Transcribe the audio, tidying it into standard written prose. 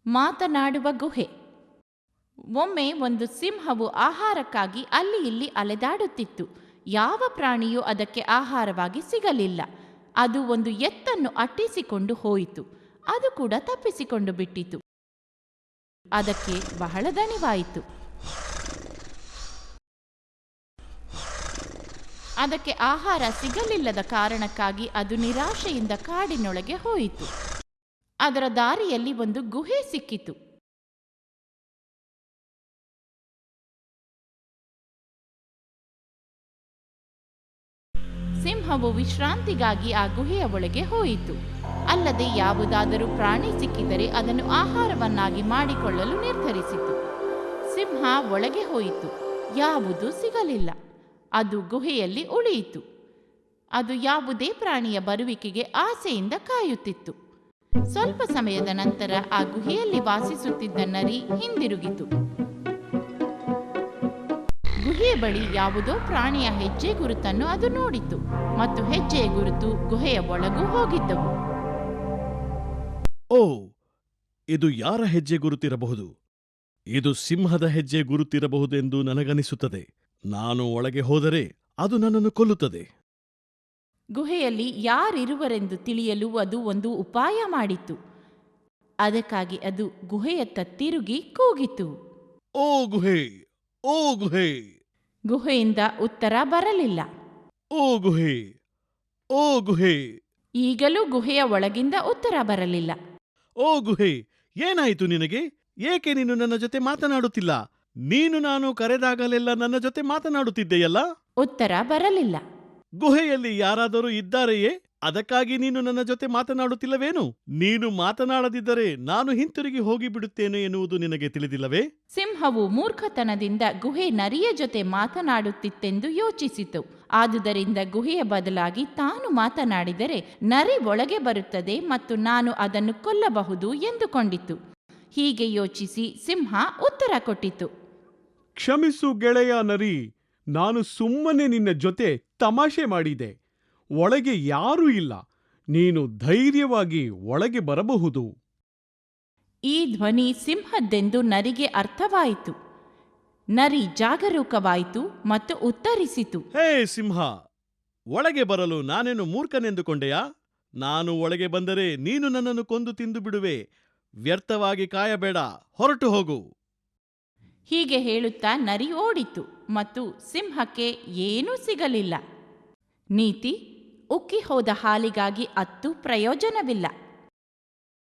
ಮಾತನಾಡುವ ಗುಹೆ. ಒಮ್ಮೆ ಒಂದು ಸಿಂಹವು ಆಹಾರಕ್ಕಾಗಿ ಅಲ್ಲಿ ಇಲ್ಲಿ ಅಲೆದಾಡುತ್ತಿತ್ತು. ಯಾವ ಪ್ರಾಣಿಯೂ ಅದಕ್ಕೆ ಆಹಾರವಾಗಿ ಸಿಗಲಿಲ್ಲ. ಅದು ಒಂದು ಎತ್ತನ್ನು ಅಟ್ಟಿಸಿಕೊಂಡು ಹೋಯಿತು. ಅದು ಕೂಡ ತಪ್ಪಿಸಿಕೊಂಡು ಬಿಟ್ಟಿತು. ಅದಕ್ಕೆ ಬಹಳ ದಣಿವಾಯಿತು. ಅದಕ್ಕೆ ಆಹಾರ ಸಿಗಲಿಲ್ಲದ ಕಾರಣಕ್ಕಾಗಿ ಅದು ನಿರಾಶೆಯಿಂದ ಕಾಡಿನೊಳಗೆ ಹೋಯಿತು. ಅದರ ದಾರಿಯಲ್ಲಿ ಒಂದು ಗುಹೆ ಸಿಕ್ಕಿತು. ಸಿಂಹವು ವಿಶ್ರಾಂತಿಗಾಗಿ ಆ ಗುಹೆಯ ಒಳಗೆ ಹೋಯಿತು. ಅಲ್ಲದೆ ಯಾವುದಾದರೂ ಪ್ರಾಣಿ ಸಿಕ್ಕಿದರೆ ಅದನ್ನು ಆಹಾರವನ್ನಾಗಿ ಮಾಡಿಕೊಳ್ಳಲು ನಿರ್ಧರಿಸಿತು. ಸಿಂಹ ಒಳಗೆ ಹೋಯಿತು. ಯಾವುದೂ ಸಿಗಲಿಲ್ಲ. ಅದು ಗುಹೆಯಲ್ಲಿ ಉಳಿಯಿತು. ಅದು ಯಾವುದೇ ಪ್ರಾಣಿಯ ಬರುವಿಕೆಗೆ ಆಸೆಯಿಂದ ಕಾಯುತ್ತಿತ್ತು. ಸ್ವಲ್ಪ ಸಮಯದ ನಂತರ ಆ ಗುಹೆಯಲ್ಲಿ ವಾಸಿಸುತ್ತಿದ್ದ ನರಿ ಹಿಂದಿರುಗಿತು. ಗುಹೆಯ ಬಳಿ ಯಾವುದೋ ಪ್ರಾಣಿಯ ಹೆಜ್ಜೆ ಗುರುತನ್ನು ಅದು ನೋಡಿತು ಮತ್ತು ಹೆಜ್ಜೆಯ ಗುರುತು ಗುಹೆಯ ಒಳಗೂ ಹೋಗಿದ್ದವು. ಓ, ಇದು ಯಾರ ಹೆಜ್ಜೆ ಗುರುತಿರಬಹುದು? ಇದು ಸಿಂಹದ ಹೆಜ್ಜೆ ಗುರುತಿರಬಹುದೆಂದು ನನಗನಿಸುತ್ತದೆ. ನಾನು ಒಳಗೆ ಹೋದರೆ ಅದು ನನ್ನನ್ನು ಕೊಲ್ಲುತ್ತದೆ. ಗುಹೆಯಲ್ಲಿ ಯಾರಿರುವರೆಂದು ತಿಳಿಯಲು ಅದು ಒಂದು ಉಪಾಯ ಮಾಡಿತು. ಅದಕ್ಕಾಗಿ ಅದು ಗುಹೆಯತ್ತ ತಿರುಗಿ ಕೂಗಿತು, ಓ ಗುಹೆ, ಓ ಗುಹೆ! ಗುಹೆಯಿಂದ ಉತ್ತರ ಬರಲಿಲ್ಲ. ಓ ಗುಹೆ, ಓ ಗುಹೆ! ಈಗಲೂ ಗುಹೆಯ ಒಳಗಿಂದ ಉತ್ತರ ಬರಲಿಲ್ಲ. ಓ ಗುಹೆ, ಏನಾಯಿತು ನಿನಗೆ? ಏಕೆ ನೀನು ನನ್ನ ಜೊತೆ ಮಾತನಾಡುತ್ತಿಲ್ಲ? ನೀನು ನಾನು ಕರೆದಾಗಲೆಲ್ಲ ನನ್ನ ಜೊತೆ ಮಾತನಾಡುತ್ತಿದ್ದೆಯಲ್ಲ? ಉತ್ತರ ಬರಲಿಲ್ಲ. ಗುಹೆಯಲ್ಲಿ ಯಾರಾದರೂ ಇದ್ದಾರೆಯೇ? ಅದಕ್ಕಾಗಿ ನೀನು ನನ್ನ ಜೊತೆ ಮಾತನಾಡುತ್ತಿಲ್ಲವೇನು? ನೀನು ಮಾತನಾಡದಿದ್ದರೆ ನಾನು ಹಿಂತಿರುಗಿ ಹೋಗಿಬಿಡುತ್ತೇನೆ ಎನ್ನುವುದು ನಿನಗೆ ತಿಳಿದಿಲ್ಲವೇ? ಸಿಂಹವು ಮೂರ್ಖತನದಿಂದ ಗುಹೆ ನರಿಯ ಜೊತೆ ಮಾತನಾಡುತ್ತಿತ್ತೆಂದು ಯೋಚಿಸಿತು. ಆದುದರಿಂದ ಗುಹೆಯ ಬದಲಾಗಿ ತಾನು ಮಾತನಾಡಿದರೆ ನರಿ ಒಳಗೆ ಬರುತ್ತದೆ ಮತ್ತು ನಾನು ಅದನ್ನು ಕೊಲ್ಲಬಹುದು ಎಂದುಕೊಂಡಿತು. ಹೀಗೆ ಯೋಚಿಸಿ ಸಿಂಹ ಉತ್ತರ ಕೊಟ್ಟಿತು, ಕ್ಷಮಿಸು ಗೆಳೆಯ ನರಿ, ನಾನು ಸುಮ್ಮನೆ ನಿನ್ನ ಜೊತೆ ತಮಾಷೆ ಮಾಡಿದೆ. ಒಳಗೆ ಯಾರೂ ಇಲ್ಲ. ನೀನು ಧೈರ್ಯವಾಗಿ ಒಳಗೆ ಬರಬಹುದು. ಈ ಧ್ವನಿ ಸಿಂಹದ್ದೆಂದು ನರಿಗೆ ಅರ್ಥವಾಯಿತು. ನರಿ ಜಾಗರೂಕವಾಯಿತು ಮತ್ತು ಉತ್ತರಿಸಿತು, ಹೇ ಸಿಂಹ, ಒಳಗೆ ಬರಲು ನಾನೇನು ಮೂರ್ಖನೆಂದುಕೊಂಡೆಯಾ? ನಾನು ಒಳಗೆ ಬಂದರೆ ನೀನು ನನ್ನನ್ನು ಕೊಂದು ತಿಂದು ಬಿಡುವೆ. ವ್ಯರ್ಥವಾಗಿ ಕಾಯಬೇಡ, ಹೊರಟು ಹೋಗು. ಹೀಗೆ ಹೇಳುತ್ತಾ ನರಿ ಓಡಿತು ಮತ್ತು ಸಿಂಹಕ್ಕೆ ಏನೂ ಸಿಗಲಿಲ್ಲ. ನೀತಿ: ಉಕ್ಕಿ ಹೋದ ಹಾಲಿಗಾಗಿ ಅತ್ತು ಪ್ರಯೋಜನವಿಲ್ಲ.